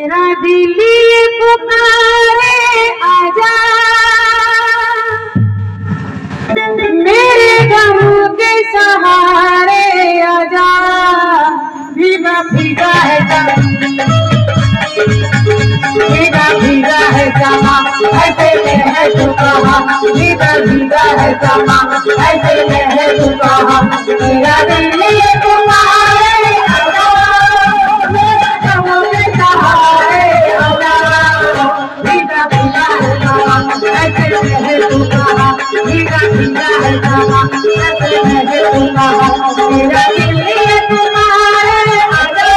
मेरा दिल ये पुकारे आजा, मेरे गम के सहारे आजा। भीगा भीगा है भीगा भीगा है समा, ऐसे में है तू कहाँ। भीगा भीगा है समा, ऐसे में है तू कहाँ। मेरा दिल ये पुकारे आजा, मेरे गम के सहारे आजा। भीगा भीगा है समा, ऐसे में है तू कहाँ। भीगा भीगा है समा, ऐसे में है तू कहाँ। मेरा दिल ये पुकारे आजा।